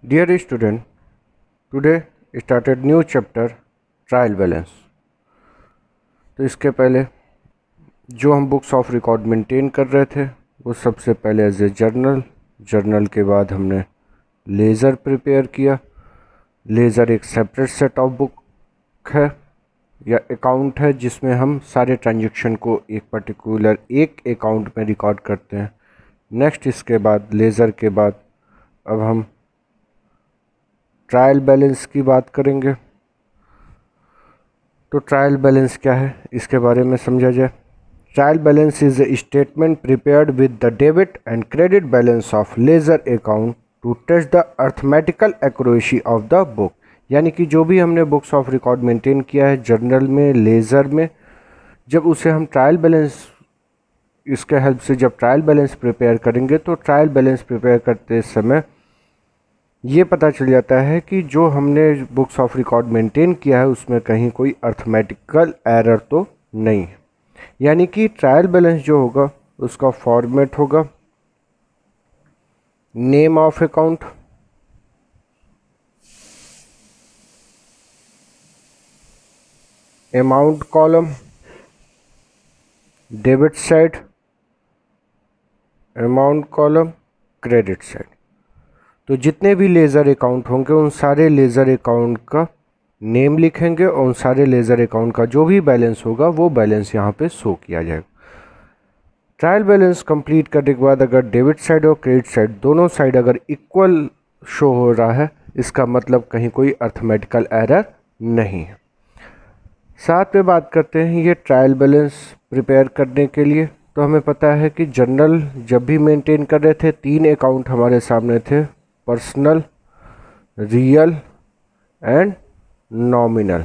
Dear student, today started new chapter trial balance. तो इसके पहले जो हम बुक्स ऑफ रिकॉर्ड मेंटेन कर रहे थे वो सबसे पहले एज ए जर्नल के बाद हमने लेज़र प्रिपेयर किया। लेज़र एक सेपरेट सेट ऑफ बुक है या अकाउंट है जिसमें हम सारे ट्रांजैक्शन को एक पर्टिकुलर एक अकाउंट में रिकॉर्ड करते हैं। नेक्स्ट इसके बाद लेज़र के बाद अब हम ट्रायल बैलेंस की बात करेंगे। तो ट्रायल बैलेंस क्या है इसके बारे में समझा जाए। Trial balance is a statement prepared with the debit and credit balance of ledger account to test the arithmetical accuracy of the book. यानी कि जो भी हमने बुक्स ऑफ रिकॉर्ड मेंटेन किया है जर्नल में, लेज़र में, जब उसे हम ट्रायल बैलेंस इसके हेल्प से जब ट्रायल बैलेंस प्रिपेयर करेंगे तो ट्रायल बैलेंस प्रिपेयर करते समय ये पता चल जाता है कि जो हमने बुक्स ऑफ रिकॉर्ड मेंटेन किया है उसमें कहीं कोई अर्थमेटिकल एरर तो नहीं है। यानी कि ट्रायल बैलेंस जो होगा उसका फॉर्मेट होगा name of account, amount column, debit side, amount column, credit side. तो जितने भी लेज़र अकाउंट होंगे उन सारे लेज़र अकाउंट का नेम लिखेंगे और उन सारे लेज़र अकाउंट का जो भी बैलेंस होगा वो बैलेंस यहाँ पे शो किया जाएगा। ट्रायल बैलेंस कंप्लीट करने के बाद अगर डेबिट साइड और क्रेडिट साइड दोनों साइड अगर इक्वल शो हो रहा है इसका मतलब कहीं कोई अर्थमेटिकल एरर नहीं है। साथ में बात करते हैं ये ट्रायल बैलेंस प्रिपेयर करने के लिए। तो हमें पता है कि जर्नल जब भी मेंटेन कर रहे थे 3 अकाउंट हमारे सामने थे, पर्सनल, रियल एंड नॉमिनल।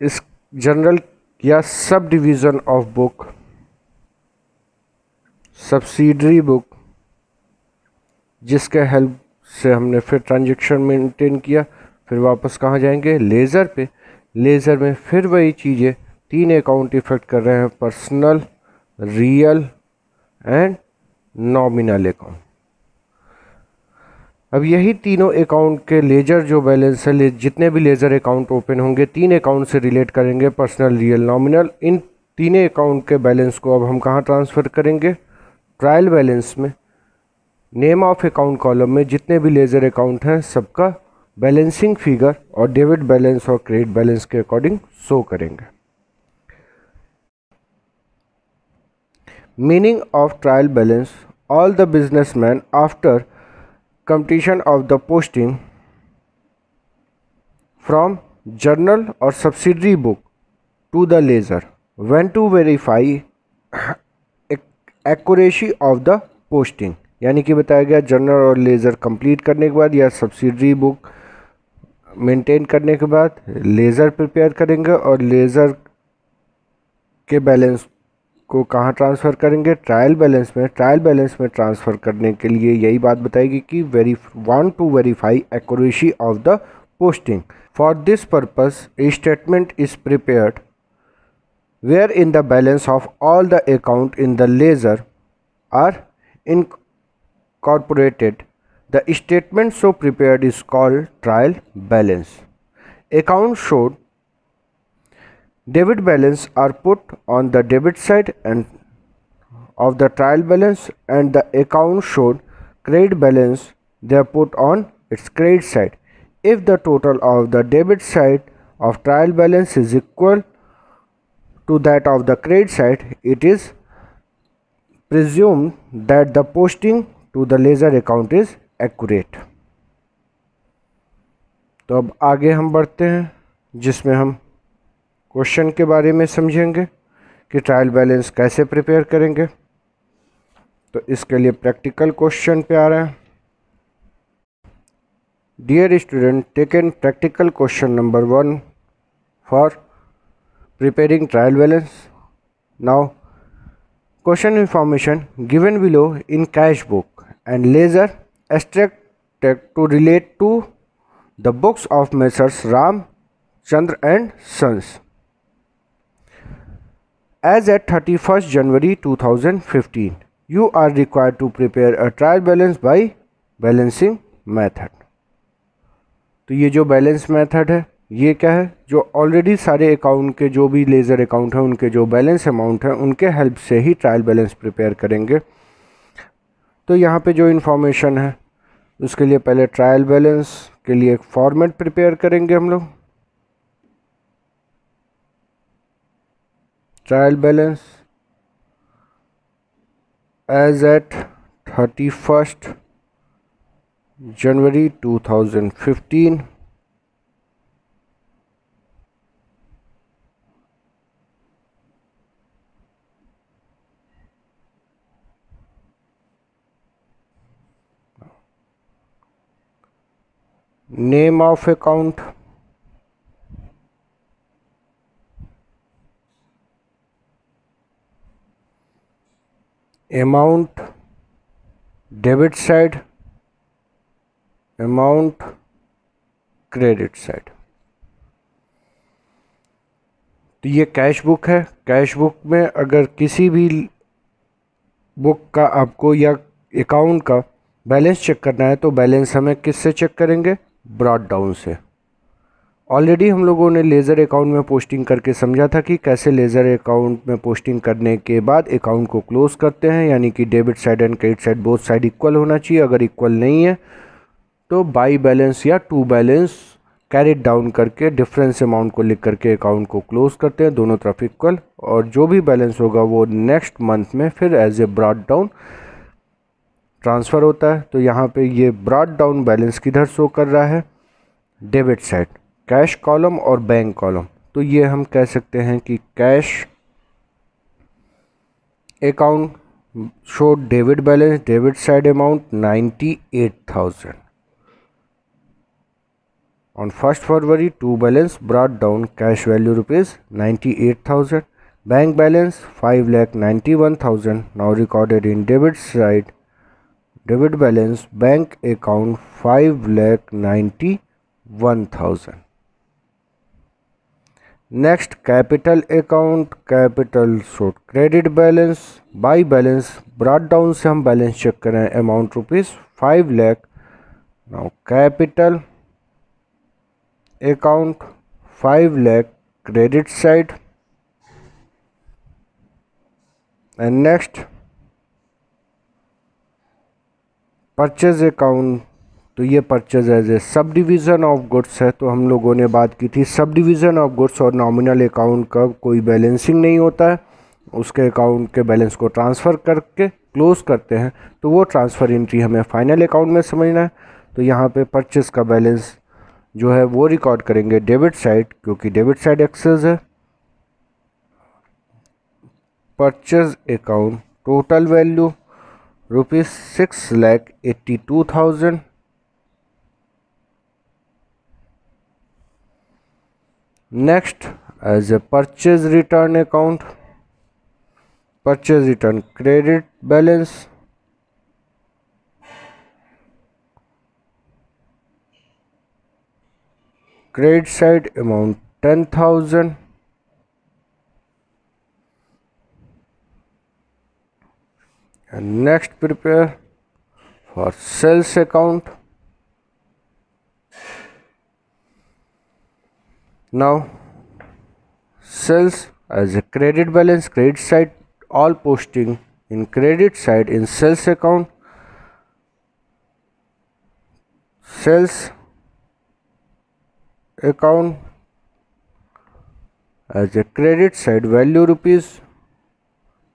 इस जर्नल या सब division of book, subsidiary book, जिसके हेल्प से हमने फिर ट्रांजैक्शन मेंटेन किया। फिर वापस कहाँ जाएंगे? लेज़र पे। लेज़र में फिर वही चीज़ें 3 अकाउंट इफेक्ट कर रहे हैं, personal, real and nominal account. अब यही तीनों अकाउंट के लेजर जो बैलेंस है, जितने भी लेज़र अकाउंट ओपन होंगे 3 अकाउंट से रिलेट करेंगे, पर्सनल, रियल, नॉमिनल। इन तीनों अकाउंट के बैलेंस को अब हम कहाँ ट्रांसफ़र करेंगे? ट्रायल बैलेंस में। नेम ऑफ अकाउंट कॉलम में जितने भी लेज़र अकाउंट हैं सबका बैलेंसिंग फिगर और डेबिट बैलेंस और क्रेडिट बैलेंस के अकॉर्डिंग शो करेंगे। Meaning of trial balance: all the businessman after completion of the posting from journal or subsidiary book to the ledger when to verify accuracy of the posting। यानी कि बताया गया journal और laser complete करने के बाद या सब्सिडरी बुक मेंटेन करने के बाद लेज़र प्रिपेयर करेंगे और लेज़र के बैलेंस को कहाँ ट्रांसफ़र करेंगे? ट्रायल बैलेंस में। ट्रायल बैलेंस में ट्रांसफ़र करने के लिए यही बात बताएगी कि want to verify accuracy of the posting. For this purpose a statement is prepared where in the balance of all the account in the ledger are incorporated. The statement so prepared is called trial balance. Account showed debit balance are put on the debit side and of the trial balance, and the account showed credit balance they are put on its credit side. If the total of the debit side of trial balance is equal to that of the credit side, it is presumed that the posting to the ledger account is accurate. तो अब आगे हम बढ़ते हैं जिसमें हम question के बारे में समझेंगे कि ट्रायल बैलेंस कैसे प्रिपेयर करेंगे। तो इसके लिए प्रैक्टिकल क्वेश्चन पे आ रहा है। Dear student, take in practical question number 1 for preparing trial balance. Now question information given below in cash book and ledger extracted to relate to the books of messrs Ramchandra and sons as at 31st January 2015. You are required to prepare a trial balance by balancing method. तो ये जो balance method है ये क्या है, जो already सारे account के जो भी लेज़र अकाउंट हैं उनके जो बैलेंस अमाउंट है उनके हेल्प से ही ट्रायल बैलेंस प्रिपेयर करेंगे। तो यहाँ पे जो इन्फॉर्मेशन है उसके लिए पहले ट्रायल बैलेंस के लिए एक फॉर्मेट प्रिपेयर करेंगे हम लोग। Trial balance as at 31 January 2015 name of account, amount debit side, amount credit side. तो ये कैश बुक है। कैश बुक में अगर किसी भी बुक का आपको या अकाउंट का बैलेंस चेक करना है तो बैलेंस हमें किससे चेक करेंगे, ब्रॉट डाउन से। ऑलरेडी हम लोगों ने लेज़र अकाउंट में पोस्टिंग करके समझा था कि कैसे लेज़र अकाउंट में पोस्टिंग करने के बाद अकाउंट को क्लोज करते हैं, यानी कि debit side and credit side both side equal होना चाहिए। अगर इक्वल नहीं है तो बाई बैलेंस या टू बैलेंस कैरिड डाउन करके डिफरेंस अमाउंट को लिख करके अकाउंट को क्लोज करते हैं, दोनों तरफ इक्वल, और जो भी बैलेंस होगा वो नेक्स्ट मंथ में फिर as a brought down transfer होता है। तो यहाँ पे ये ब्रॉट डाउन बैलेंस किधर शो कर रहा है, डेबिट साइड, कैश कॉलम और बैंक कॉलम। तो ये हम कह सकते हैं कि cash account show debit balance, debit side amount 98,000 on 1st February to balance brought down cash value rupees 98,000, bank balance 5,91,000 now recorded in debit side, debit balance bank account 5,91,000. Next capital account, capital showed credit balance, by balance brought down से हम balance check करें amount rupees 5 lakh, now capital account 5 lakh credit side, and next purchase account. तो ये purchase as a सब division of goods है। तो हम लोगों ने बात की थी सब डिवीज़न ऑफ गुड्स और नॉमिनल अकाउंट का कोई बैलेंसिंग नहीं होता है, उसके अकाउंट के बैलेंस को ट्रांसफ़र करके क्लोज करते हैं, तो वो ट्रांसफ़र एंट्री हमें फाइनल अकाउंट में समझना है। तो यहाँ पे परचेज का बैलेंस जो है वो रिकॉर्ड करेंगे डेबिट साइड, क्योंकि डेबिट साइड एक्सेस है। Purchase account total value rupees 6,82,000, next as a purchase return account, purchase return credit balance, credit side amount 10,000, and next prepare for sales account. Now sales as a credit balance, credit side, all posting in credit side in sales account, sales account as a credit side value rupees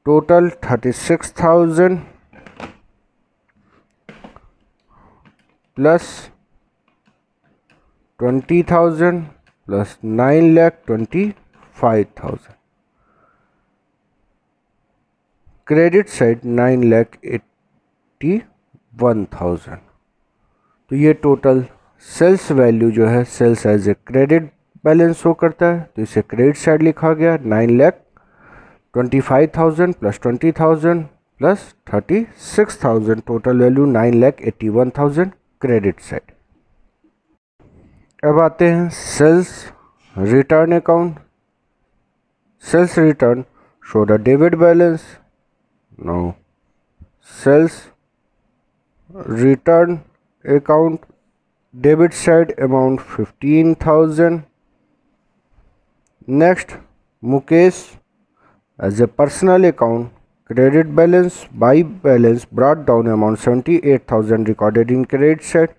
total 36,000 plus 20,000 plus 9,25,000, credit side 9,81,000। तो ये total sales value जो है sales as a credit balance show करता है, तो इसे credit side लिखा गया 9,25,000 plus 20,000 plus 36,000, total value 9,81,000 credit side. अब आते हैं sales return account. Sales return show the debit balance, now sales return account, debit side amount 15,000. Next, Mukesh as a personal account, credit balance, buy balance brought down amount 78,000 recorded in credit side.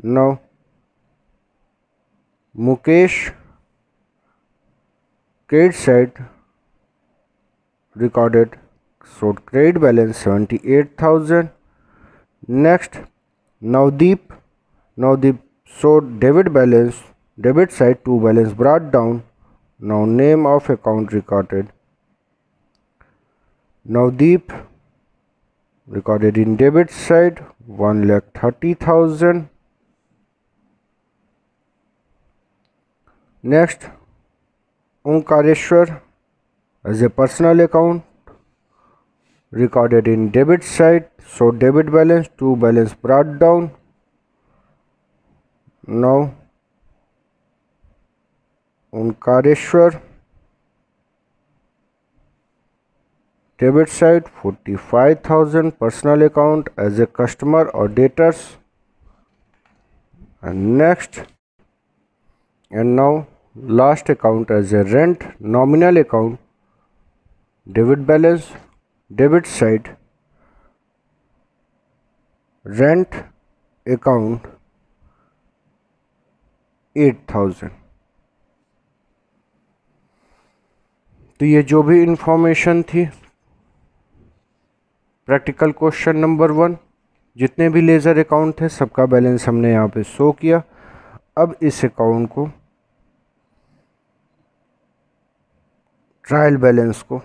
Now Mukesh credit side recorded showed credit balance 78,000. Next, Navdeep showed debit side to balance brought down. Now name of account recorded. Navdeep recorded in debit side 1,30,000. Next, Omkareshwar as a personal account recorded in debit side, so debit balance to balance brought down. Now Omkareshwar debit side 45,000 personal account as a customer or debtors. And next, and now last account as a rent nominal account, debit balance, debit side, rent account 8,000. तो ये जो भी information थी practical question number 1, जितने भी laser account थे सबका balance हमने यहाँ पे शो किया। अब इस अकाउंट को ट्रायल बैलेंस को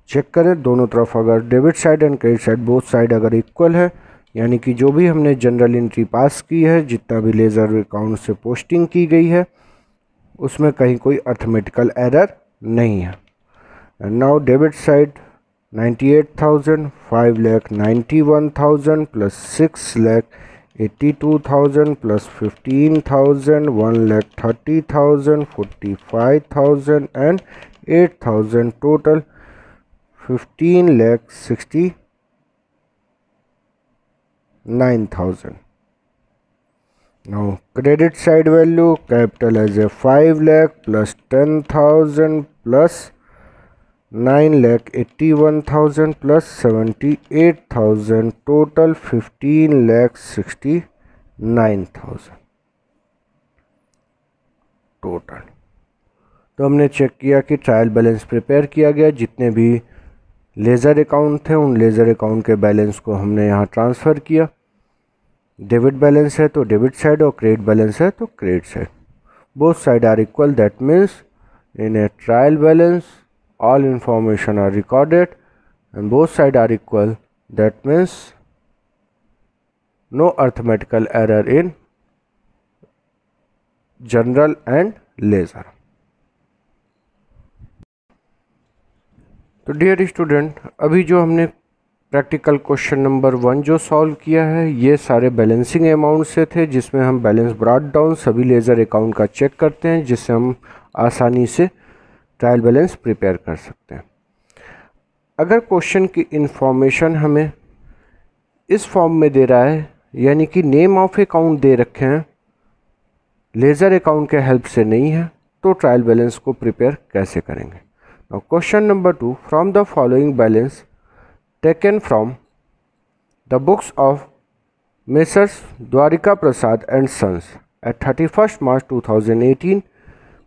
चेक करें, दोनों तरफ अगर debit side and credit side both side अगर इक्वल है, यानी कि जो भी हमने जनरल एंट्री पास की है, जितना भी लेज़र अकाउंट से पोस्टिंग की गई है उसमें कहीं कोई अर्थमेटिकल एरर नहीं है। And now debit side 98,000, 5,91,000 plus 6,82,000 plus 15,000, 1,30,000, 45,000 and 8,000, total 15,69,000. Now credit side value capital as a 5 lakh plus 10,000 plus 9,81,000 plus 78,000, total 15,69,000 total. तो हमने चेक किया कि ट्रायल बैलेंस प्रिपेयर किया गया, जितने भी लेज़र अकाउंट थे उन लेज़र अकाउंट के बैलेंस को हमने यहाँ ट्रांसफ़र किया। डेबिट बैलेंस है तो डेबिट साइड और क्रेडिट बैलेंस है तो credit side, both side are equal, that means in a trial balance all information are recorded and both sides are equal, that means no arithmetical error in general and ledger. तो dear student, अभी जो हमने practical question number 1 जो solve किया है ये सारे balancing amount से थे, जिसमें हम बैलेंस ब्रॉट डाउन सभी लेज़र अकाउंट का चेक करते हैं, जिससे हम आसानी से ट्रायल बैलेंस प्रिपेयर कर सकते हैं। अगर क्वेश्चन की इंफॉर्मेशन हमें इस फॉर्म में दे रहा है, यानी कि नेम ऑफ अकाउंट दे रखे हैं, लेज़र अकाउंट के हेल्प से नहीं है, तो ट्रायल बैलेंस को प्रिपेयर कैसे करेंगे। Now question number 2, from the following balance taken from the books of messrs Dwarika Prasad and sons at 31 March 2018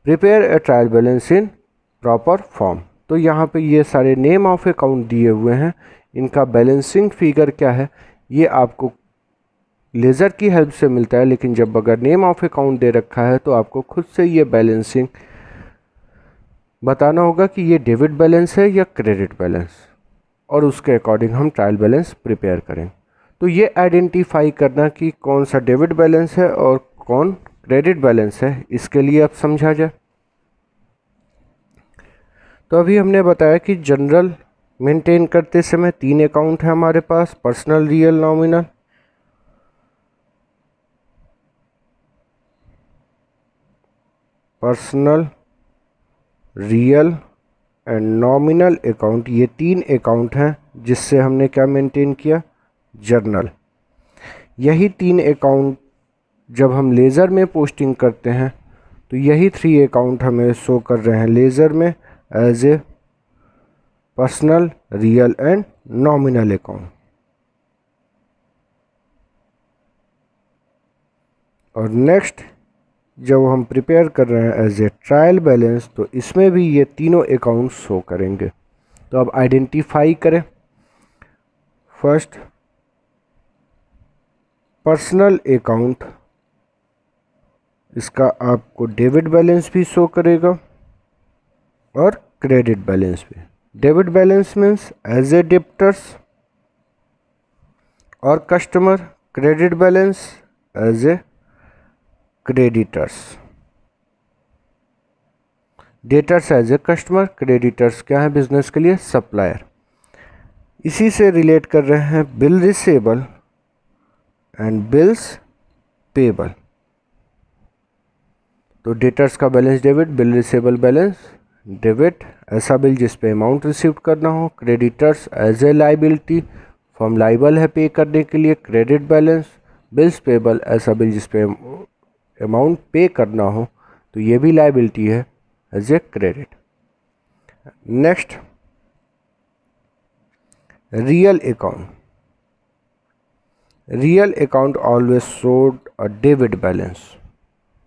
prepare a trial balance in proper form. तो यहाँ पे ये सारे नेम ऑफ अकाउंट दिए हुए हैं, इनका बैलेंसिंग फिगर क्या है ये आपको लेज़र की हेल्प से मिलता है, लेकिन जब अगर नेम ऑफ अकाउंट दे रखा है तो आपको खुद से ये बैलेंसिंग बताना होगा कि ये डेबिट बैलेंस है या क्रेडिट बैलेंस, और उसके अकॉर्डिंग हम ट्रायल बैलेंस प्रिपेयर करें। तो ये आइडेंटिफाई करना कि कौन सा डेबिट बैलेंस है और कौन क्रेडिट बैलेंस है, इसके लिए अब समझा जाए। तो अभी हमने बताया कि जनरल मेंटेन करते समय 3 अकाउंट है हमारे पास, personal, real, nominal. Personal, real and nominal account, ये 3 अकाउंट हैं जिससे हमने क्या मेंटेन किया, जर्नल। यही 3 अकाउंट जब हम लेज़र में पोस्टिंग करते हैं तो यही 3 अकाउंट हमें शो कर रहे हैं लेज़र में as a personal, real and nominal account. और नेक्स्ट जब हम प्रिपेयर कर रहे हैं एज ए ट्रायल बैलेंस तो इसमें भी ये तीनों अकाउंट शो करेंगे। तो अब आइडेंटिफाई करें। फर्स्ट पर्सनल अकाउंट, इसका आपको डेबिट बैलेंस भी शो करेगा और क्रेडिट बैलेंस भी। Debit balance means as a debtors और customer, credit balance as a creditors. Debtors as a customer, creditors क्या है बिजनेस के लिए, सप्लायर। इसी से रिलेट कर रहे हैं bill receivable and bills payable. तो डेटर्स का balance debit, bill receivable balance debit, ऐसा बिल जिस पे अमाउंट रिसीव करना हो। Creditors as a liability, firm liable है पे करने के लिए, क्रेडिट बैलेंस। बिल्स पेबल ऐसा बिल जिस पे अमाउंट पे करना हो तो ये भी लाइबिलिटी है as a credit. Next real account. Real account always showed a debit balance.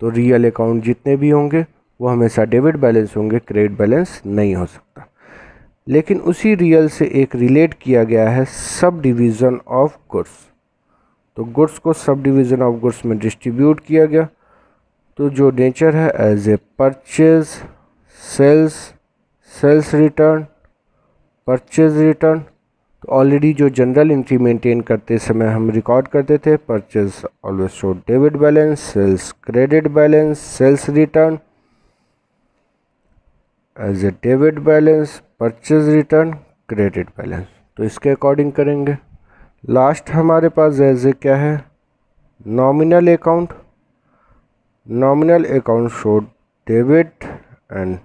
तो रियल अकाउंट जितने भी होंगे वो हमेशा डेबिट बैलेंस होंगे, क्रेडिट बैलेंस नहीं हो सकता। लेकिन उसी रियल से एक रिलेट किया गया है सब डिवीज़न ऑफ गुड्स। तो गुड्स को सब डिवीज़न ऑफ गुड्स में डिस्ट्रीब्यूट किया गया। तो जो नेचर है as a purchase, sales, sales return, purchase return. तो ऑलरेडी जो जनरल एंट्री मेंटेन करते समय हम रिकॉर्ड करते थे, purchase always show debit balance, sales credit balance, sales return as a debit balance, purchase return credit balance. तो इसके according करेंगे। लास्ट हमारे पास एज ए क्या है, nominal account. Nominal account show debit and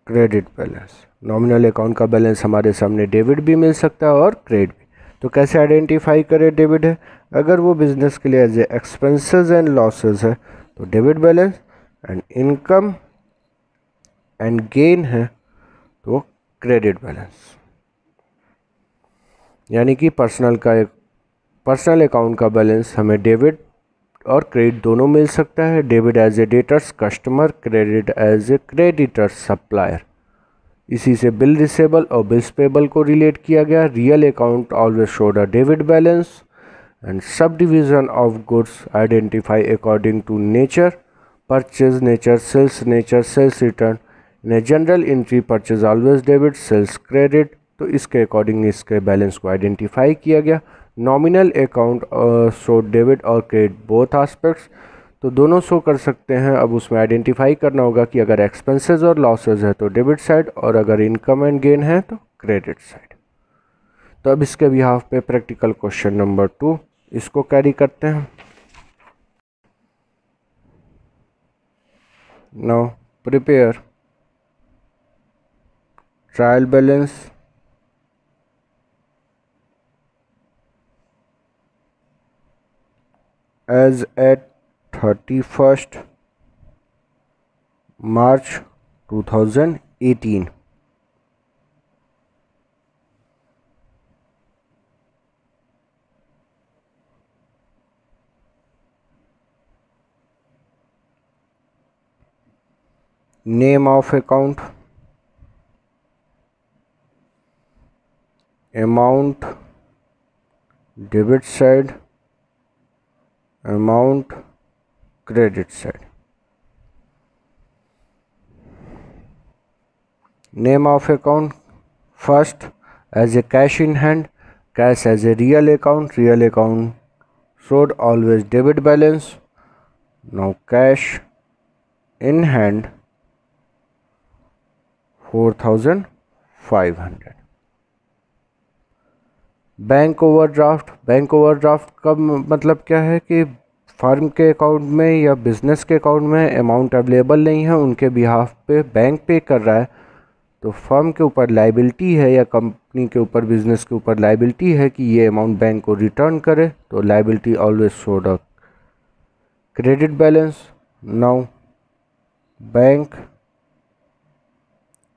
credit balance. Nominal account का balance हमारे सामने debit भी मिल सकता है और क्रेडिट भी। तो कैसे आइडेंटिफाई करें डेबिट है, अगर वो बिजनेस के लिए as a expenses and losses है तो debit balance, and income and gain है तो क्रेडिट बैलेंस। यानी कि पर्सनल अकाउंट का बैलेंस हमें डेबिट और क्रेडिट दोनों मिल सकता है। Debit as a debtors customer, credit as a creditors supplier. इसी से बिल रिसेबल और बिल्स पेबल को रिलेट किया गया। Real account always showed a debit balance and sub division of goods identify according to nature, purchase nature, sales nature, sales return. In a journal entry purchase always debit, sales credit. तो इसके according इसके balance को identify किया गया। Nominal account show debit और credit both aspects. तो दोनों show कर सकते हैं। अब उसमें आइडेंटिफाई करना होगा कि अगर एक्सपेंसेस और लॉसेस है तो डेबिट साइड, और अगर इनकम एंड गेन है तो क्रेडिट साइड। तो अब इसके बिहाफ पे प्रैक्टिकल क्वेश्चन नंबर 2 इसको कैरी करते हैं। Now prepare trial balance as at 31st March 2018. Name of account, amount debit side, amount credit side. Name of account, first as a cash in hand, cash as a real account showed always debit balance. Now cash in hand 4,500. Bank overdraft का मतलब क्या है कि firm के account में या business के account में अमाउंट अवेलेबल नहीं है, उनके बिहाफ पे बैंक पे कर रहा है तो फर्म के ऊपर लाइबिलिटी है या कंपनी के ऊपर, बिजनेस के ऊपर लाइबिलिटी है कि ये अमाउंट बैंक को रिटर्न करे, तो liability always showed a credit balance. Now bank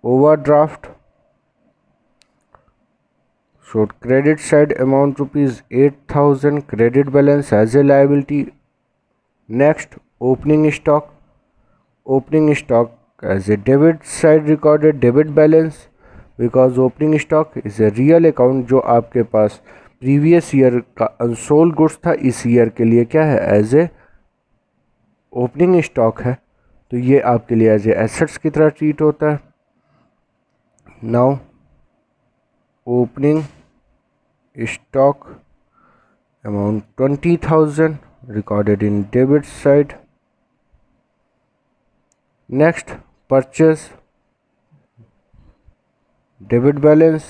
overdraft showed credit side amount rupees 8,000, credit balance as a liability. Next, opening stock as a debit side recorded debit balance because opening stock is a real account जो आपके पास previous year का unsold goods था, इस year के लिए क्या है, as ए opening stock है, तो ये आपके लिए एज ए एसेट्स की तरह ट्रीट होता है. Now opening stock amount 20,000 recorded in debit side. Next, purchase debit balance.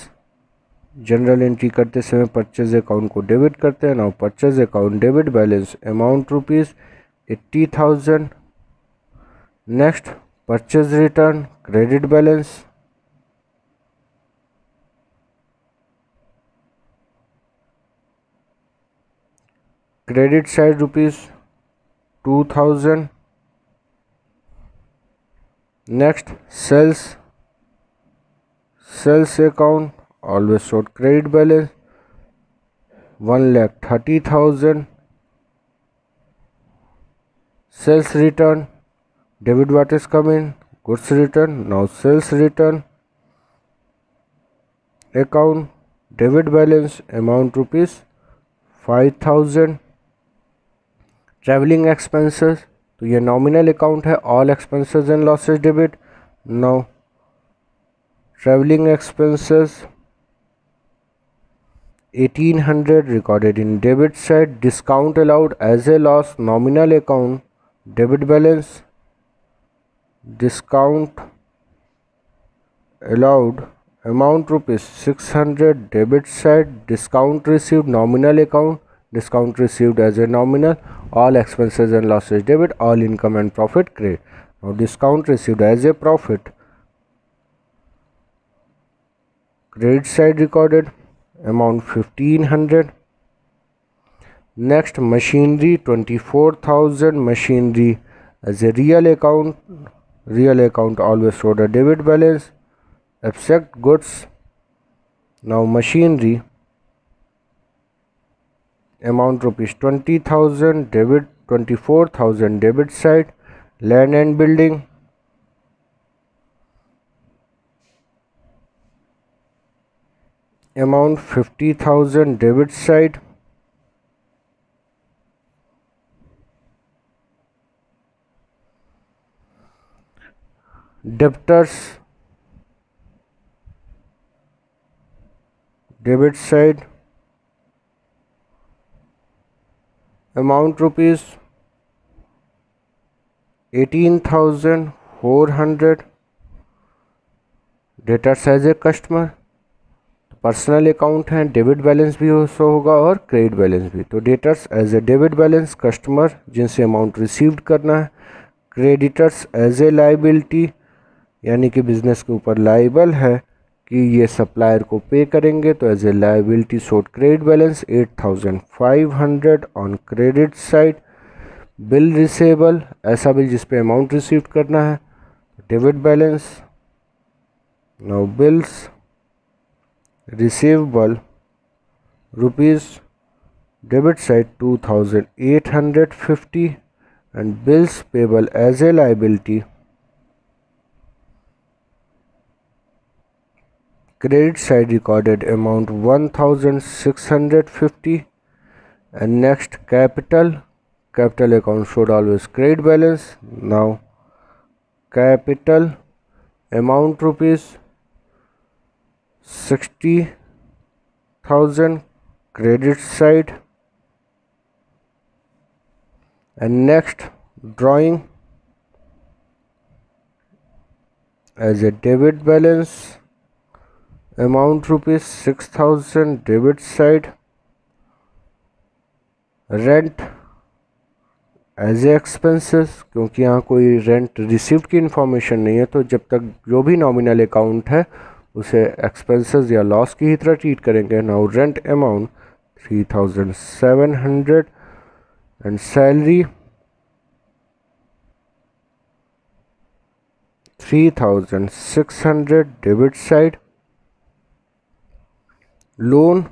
Journal entry करते समय परचेज अकाउंट को डेबिट करते हैं. Now purchase account debit balance amount rupees 80,000. Next, purchase return credit balance. Credit side rupees 2,000. Next, sales account always showed credit balance 1,30,000. Sales return debit what is coming, goods return. Now sales return account debit balance amount rupees 5,000. Travelling expenses, तो ये nominal account है, all expenses and losses debit. Now travelling expenses 1,800 recorded in debit side. Discount allowed as a loss nominal account debit balance. Discount allowed amount rupees 600 debit side. Discount received nominal account, discount received as a nominal, all expenses and losses debit, all income and profit credit. Now discount received as a profit, credit side recorded amount 1,500. Next, machinery 24,000. machinery as a real account always showed a debit balance. Abstract goods, now machinery amount rupees 20,000 debit, 24,000 debit side. Land and building amount 50,000 debit side. Debtors debit side amount rupees 18,400. Debtors as a customer, personal account है, debit balance भी show होगा और credit balance भी. तो debtors as a debit balance customer जिनसे amount received करना है. Creditors as a liability यानी कि बिजनेस के ऊपर लाइबल है कि ये सप्लायर को पे करेंगे, तो as a liability showed credit balance 8,500 on credit side. Bill receivable, ऐसा बिल जिस पे अमाउंट रिसीव करना है, debit balance. Now bills receivable rupees debit side 2,850 and bills payable as a liability credit side recorded amount 1,650. and next, capital account should always credit balance. Now capital amount rupees 60,000 credit side. and next, drawing as a debit balance amount rupees 6,000 debit side. Rent as a expenses, क्योंकि यहाँ कोई rent received की information नहीं है, तो जब तक जो भी नॉमिनल अकाउंट है उसे एक्सपेंसेस या लॉस की ही तरह ट्रीट करेंगे। Now rent amount 3700 and salary 3600 debit side. Loan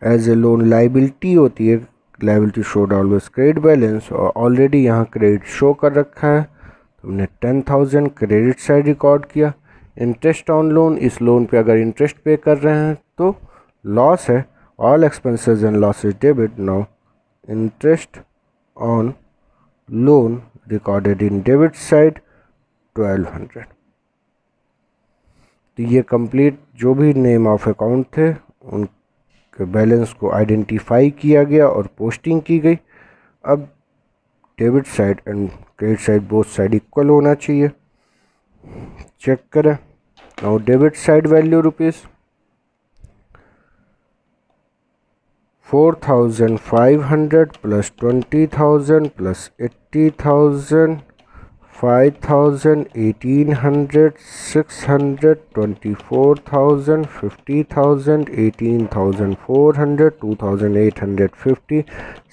as a loan liability होती है, liability showed always credit balance, और ऑलरेडी यहाँ क्रेडिट शो कर रखा है, तो हमने 10,000 क्रेडिट साइड रिकॉर्ड किया। इंटरेस्ट ऑन लोन, इस लोन पे अगर इंटरेस्ट पे कर रहे हैं तो लॉस है, all expenses and losses debit. Now interest on loan recorded in debit side 1200। तो ये कंप्लीट जो भी नेम ऑफ अकाउंट थे उनके बैलेंस को आइडेंटिफाई किया गया और पोस्टिंग की गई। अब debit side and credit side both side equal होना चाहिए। चेक करें। Now debit side value rupees 4,500 plus 20,000 plus 80,000 5,000 1,800 600 24,000 50,000 18,400 2,850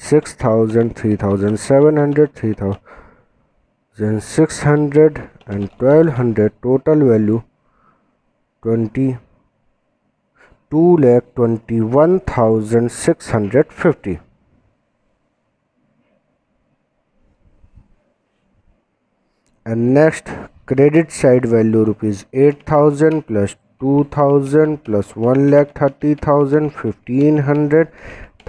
6,000 3,700 3,600 and 1,200। total value 2,21,650। and next credit side value rupees 8,000 plus 2,000 plus 1,30,000 1,500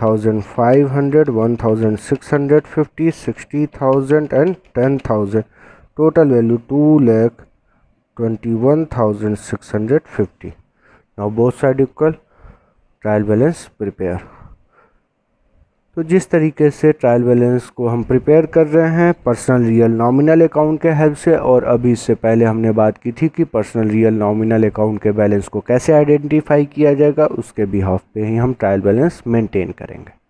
1,500 1,650 60,000 and 10,000। total value 2,21,650। now both side equal, trial balance prepare. तो जिस तरीके से trial balance को हम prepare कर रहे हैं personal real nominal account के हेल्प से, और अभी इससे पहले हमने बात की थी कि पर्सनल रियल नॉमिनल अकाउंट के बैलेंस को कैसे आइडेंटिफाई किया जाएगा, उसके बिहाफ पे ही हम ट्रायल बैलेंस मेंटेन करेंगे।